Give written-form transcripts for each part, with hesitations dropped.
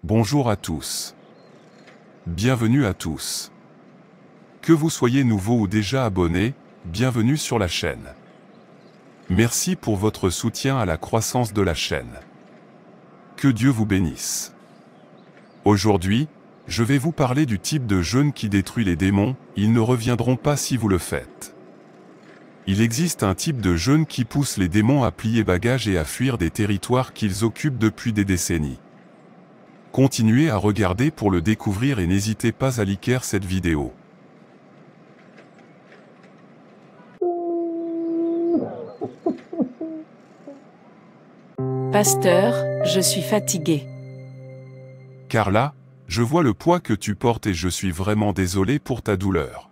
Bonjour à tous. Bienvenue à tous. Que vous soyez nouveau ou déjà abonné, bienvenue sur la chaîne. Merci pour votre soutien à la croissance de la chaîne. Que Dieu vous bénisse. Aujourd'hui, je vais vous parler du type de jeûne qui détruit les démons, ils ne reviendront pas si vous le faites. Il existe un type de jeûne qui pousse les démons à plier bagages et à fuir des territoires qu'ils occupent depuis des décennies. Continuez à regarder pour le découvrir et n'hésitez pas à liker cette vidéo. Pasteur, je suis fatigué. Carla, je vois le poids que tu portes et je suis vraiment désolé pour ta douleur.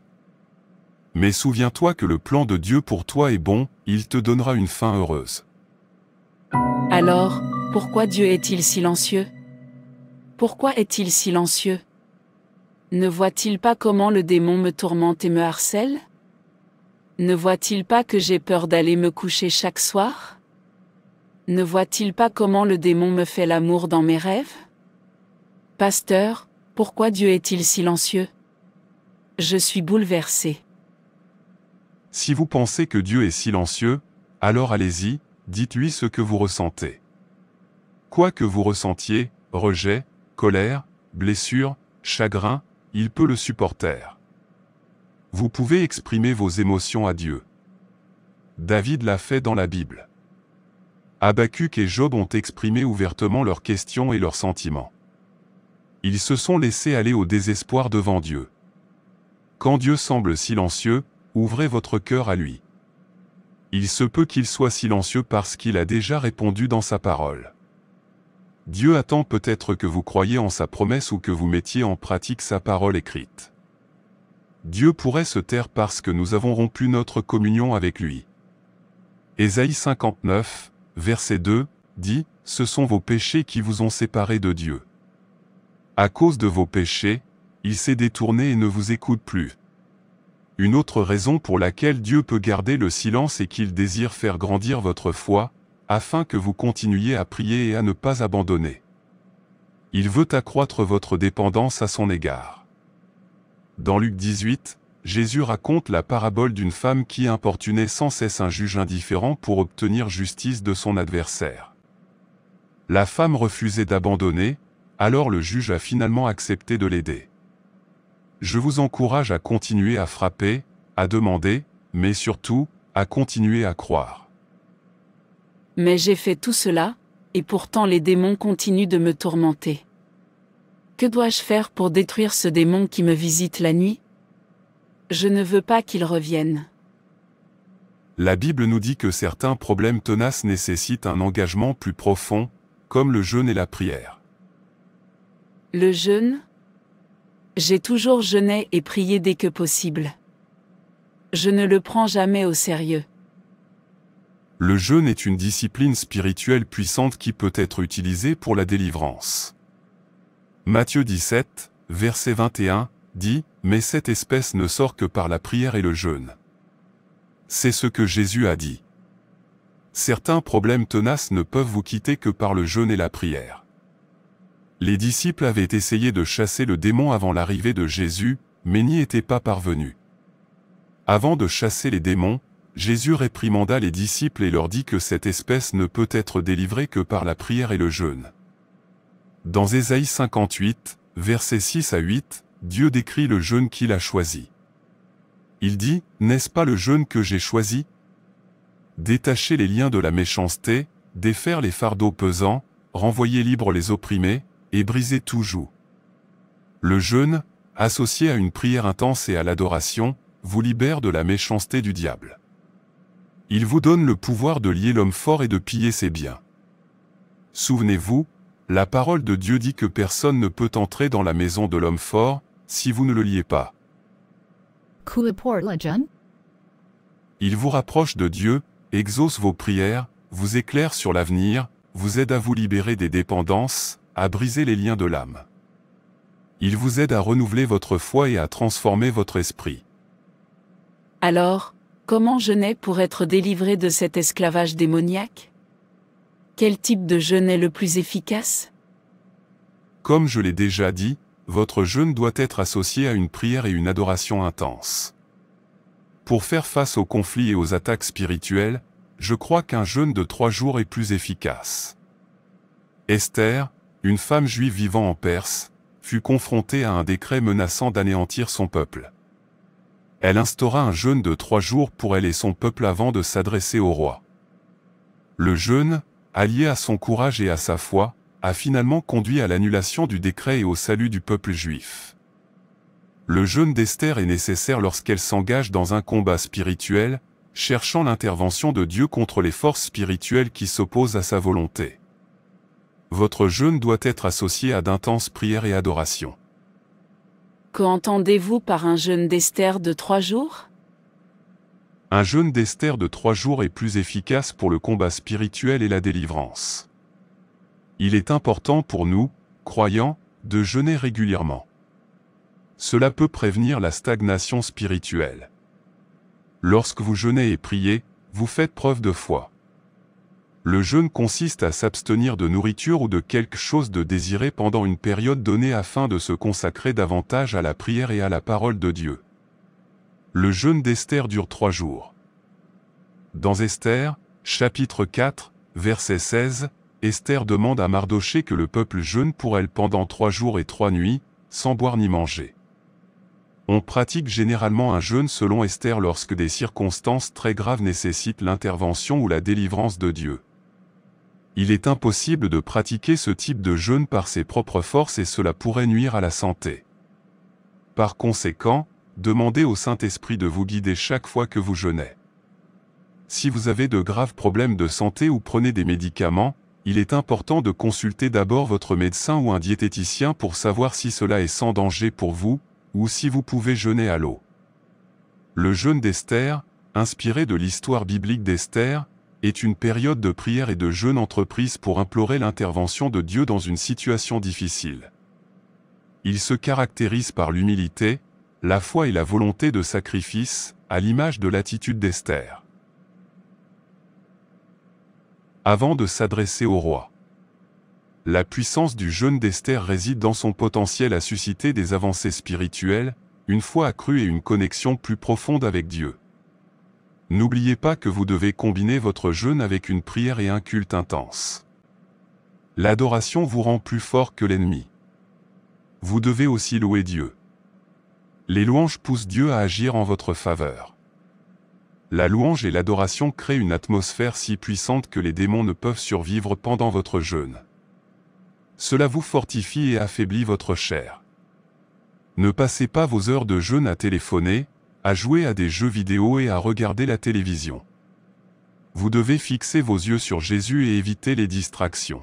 Mais souviens-toi que le plan de Dieu pour toi est bon, il te donnera une fin heureuse. Alors, pourquoi Dieu est-il silencieux? Pourquoi est-il silencieux? Ne voit-il pas comment le démon me tourmente et me harcèle? Ne voit-il pas que j'ai peur d'aller me coucher chaque soir? Ne voit-il pas comment le démon me fait l'amour dans mes rêves? Pasteur, pourquoi Dieu est-il silencieux? Je suis bouleversé. Si vous pensez que Dieu est silencieux, alors allez-y, dites-lui ce que vous ressentez. Quoi que vous ressentiez, rejet, colère, blessure, chagrin, il peut le supporter. Vous pouvez exprimer vos émotions à Dieu. David l'a fait dans la Bible. Habacuc et Job ont exprimé ouvertement leurs questions et leurs sentiments. Ils se sont laissés aller au désespoir devant Dieu. Quand Dieu semble silencieux, ouvrez votre cœur à lui. Il se peut qu'il soit silencieux parce qu'il a déjà répondu dans sa parole. Dieu attend peut-être que vous croyiez en sa promesse ou que vous mettiez en pratique sa parole écrite. Dieu pourrait se taire parce que nous avons rompu notre communion avec lui. Ésaïe 59, verset 2, dit « Ce sont vos péchés qui vous ont séparés de Dieu. À cause de vos péchés, il s'est détourné et ne vous écoute plus. » Une autre raison pour laquelle Dieu peut garder le silence est qu'il désire faire grandir votre foi, afin que vous continuiez à prier et à ne pas abandonner. Il veut accroître votre dépendance à son égard. Dans Luc 18, Jésus raconte la parabole d'une femme qui importunait sans cesse un juge indifférent pour obtenir justice de son adversaire. La femme refusait d'abandonner, alors le juge a finalement accepté de l'aider. Je vous encourage à continuer à frapper, à demander, mais surtout, à continuer à croire. Mais j'ai fait tout cela, et pourtant les démons continuent de me tourmenter. Que dois-je faire pour détruire ce démon qui me visite la nuit? Je ne veux pas qu'il revienne. La Bible nous dit que certains problèmes tenaces nécessitent un engagement plus profond, comme le jeûne et la prière. Le jeûne? J'ai toujours jeûné et prié dès que possible. Je ne le prends jamais au sérieux. Le jeûne est une discipline spirituelle puissante qui peut être utilisée pour la délivrance. Matthieu 17, verset 21, dit « Mais cette espèce ne sort que par la prière et le jeûne. » C'est ce que Jésus a dit. Certains problèmes tenaces ne peuvent vous quitter que par le jeûne et la prière. Les disciples avaient essayé de chasser le démon avant l'arrivée de Jésus, mais n'y étaient pas parvenus. Avant de chasser les démons, Jésus réprimanda les disciples et leur dit que cette espèce ne peut être délivrée que par la prière et le jeûne. Dans Ésaïe 58, versets 6 à 8, Dieu décrit le jeûne qu'il a choisi. Il dit « N'est-ce pas le jeûne que j'ai choisi? Détacher les liens de la méchanceté, défaire les fardeaux pesants, renvoyer libres les opprimés, et briser tout joug. » Le jeûne, associé à une prière intense et à l'adoration, vous libère de la méchanceté du diable. Il vous donne le pouvoir de lier l'homme fort et de piller ses biens. Souvenez-vous, la parole de Dieu dit que personne ne peut entrer dans la maison de l'homme fort, si vous ne le liez pas. Il vous rapproche de Dieu, exauce vos prières, vous éclaire sur l'avenir, vous aide à vous libérer des dépendances, à briser les liens de l'âme. Il vous aide à renouveler votre foi et à transformer votre esprit. Alors, comment jeûner pour être délivré de cet esclavage démoniaque? Quel type de jeûne est le plus efficace? Comme je l'ai déjà dit, votre jeûne doit être associé à une prière et une adoration intense. Pour faire face aux conflits et aux attaques spirituelles, je crois qu'un jeûne de 3 jours est plus efficace. Esther, une femme juive vivant en Perse, fut confrontée à un décret menaçant d'anéantir son peuple. Elle instaura un jeûne de 3 jours pour elle et son peuple avant de s'adresser au roi. Le jeûne, allié à son courage et à sa foi, a finalement conduit à l'annulation du décret et au salut du peuple juif. Le jeûne d'Esther est nécessaire lorsqu'elle s'engage dans un combat spirituel, cherchant l'intervention de Dieu contre les forces spirituelles qui s'opposent à sa volonté. Votre jeûne doit être associé à d'intenses prières et adorations. Qu'entendez-vous par un jeûne d'Esther de 3 jours? Un jeûne d'Esther de 3 jours est plus efficace pour le combat spirituel et la délivrance. Il est important pour nous, croyants, de jeûner régulièrement. Cela peut prévenir la stagnation spirituelle. Lorsque vous jeûnez et priez, vous faites preuve de foi. Le jeûne consiste à s'abstenir de nourriture ou de quelque chose de désiré pendant une période donnée afin de se consacrer davantage à la prière et à la parole de Dieu. Le jeûne d'Esther dure 3 jours. Dans Esther, chapitre 4, verset 16, Esther demande à Mardochée que le peuple jeûne pour elle pendant 3 jours et 3 nuits, sans boire ni manger. On pratique généralement un jeûne selon Esther lorsque des circonstances très graves nécessitent l'intervention ou la délivrance de Dieu. Il est impossible de pratiquer ce type de jeûne par ses propres forces et cela pourrait nuire à la santé. Par conséquent, demandez au Saint-Esprit de vous guider chaque fois que vous jeûnez. Si vous avez de graves problèmes de santé ou prenez des médicaments, il est important de consulter d'abord votre médecin ou un diététicien pour savoir si cela est sans danger pour vous, ou si vous pouvez jeûner à l'eau. Le jeûne d'Esther, inspiré de l'histoire biblique d'Esther, est une période de prière et de jeûne entreprise pour implorer l'intervention de Dieu dans une situation difficile. Il se caractérise par l'humilité, la foi et la volonté de sacrifice, à l'image de l'attitude d'Esther. Avant de s'adresser au roi. La puissance du jeûne d'Esther réside dans son potentiel à susciter des avancées spirituelles, une foi accrue et une connexion plus profonde avec Dieu. N'oubliez pas que vous devez combiner votre jeûne avec une prière et un culte intense. L'adoration vous rend plus fort que l'ennemi. Vous devez aussi louer Dieu. Les louanges poussent Dieu à agir en votre faveur. La louange et l'adoration créent une atmosphère si puissante que les démons ne peuvent survivre pendant votre jeûne. Cela vous fortifie et affaiblit votre chair. Ne passez pas vos heures de jeûne à téléphoner, à jouer à des jeux vidéo et à regarder la télévision. Vous devez fixer vos yeux sur Jésus et éviter les distractions.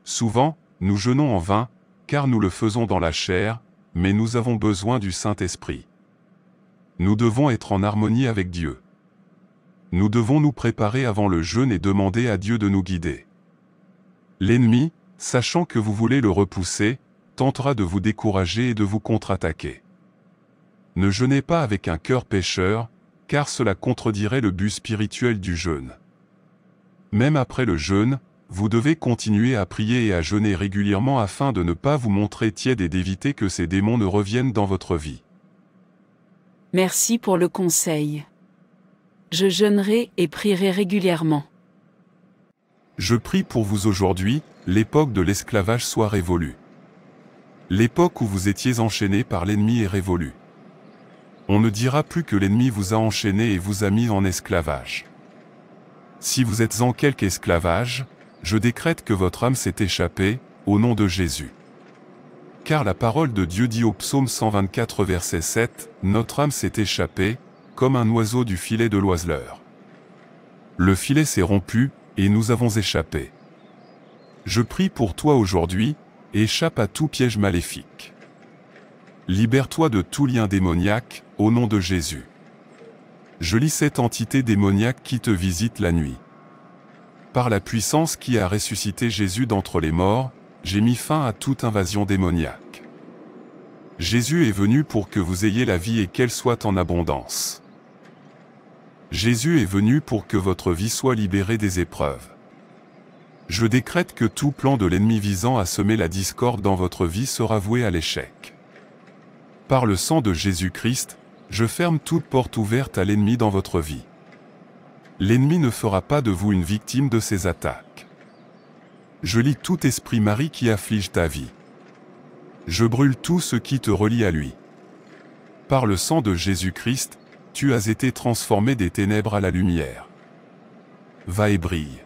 Souvent, nous jeûnons en vain, car nous le faisons dans la chair, mais nous avons besoin du Saint-Esprit. Nous devons être en harmonie avec Dieu. Nous devons nous préparer avant le jeûne et demander à Dieu de nous guider. L'ennemi, sachant que vous voulez le repousser, tentera de vous décourager et de vous contre-attaquer. Ne jeûnez pas avec un cœur pécheur, car cela contredirait le but spirituel du jeûne. Même après le jeûne, vous devez continuer à prier et à jeûner régulièrement afin de ne pas vous montrer tiède et d'éviter que ces démons ne reviennent dans votre vie. Merci pour le conseil. Je jeûnerai et prierai régulièrement. Je prie pour vous aujourd'hui, l'époque de l'esclavage soit révolue. L'époque où vous étiez enchaîné par l'ennemi est révolue. On ne dira plus que l'ennemi vous a enchaîné et vous a mis en esclavage. Si vous êtes en quelque esclavage, je décrète que votre âme s'est échappée, au nom de Jésus. Car la parole de Dieu dit au psaume 124 verset 7, « Notre âme s'est échappée, comme un oiseau du filet de l'oiseleur. » Le filet s'est rompu, et nous avons échappé. Je prie pour toi aujourd'hui, échappe à tout piège maléfique. Libère-toi de tout lien démoniaque, au nom de Jésus. Je lis cette entité démoniaque qui te visite la nuit. Par la puissance qui a ressuscité Jésus d'entre les morts, j'ai mis fin à toute invasion démoniaque. Jésus est venu pour que vous ayez la vie et qu'elle soit en abondance. Jésus est venu pour que votre vie soit libérée des épreuves. Je décrète que tout plan de l'ennemi visant à semer la discorde dans votre vie sera voué à l'échec. Par le sang de Jésus-Christ, je ferme toute porte ouverte à l'ennemi dans votre vie. L'ennemi ne fera pas de vous une victime de ses attaques. Je lis tout esprit marie qui afflige ta vie. Je brûle tout ce qui te relie à lui. Par le sang de Jésus-Christ, tu as été transformé des ténèbres à la lumière. Va et brille.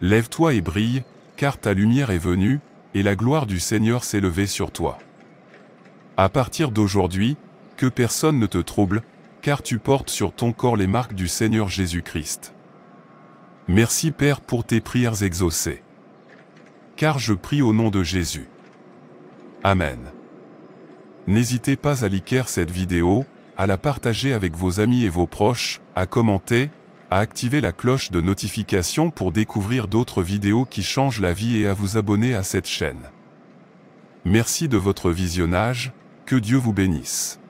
Lève-toi et brille, car ta lumière est venue, et la gloire du Seigneur s'est levée sur toi. À partir d'aujourd'hui, que personne ne te trouble, car tu portes sur ton corps les marques du Seigneur Jésus-Christ. Merci Père pour tes prières exaucées. Car je prie au nom de Jésus. Amen. N'hésitez pas à liker cette vidéo, à la partager avec vos amis et vos proches, à commenter, à activer la cloche de notification pour découvrir d'autres vidéos qui changent la vie et à vous abonner à cette chaîne. Merci de votre visionnage, que Dieu vous bénisse.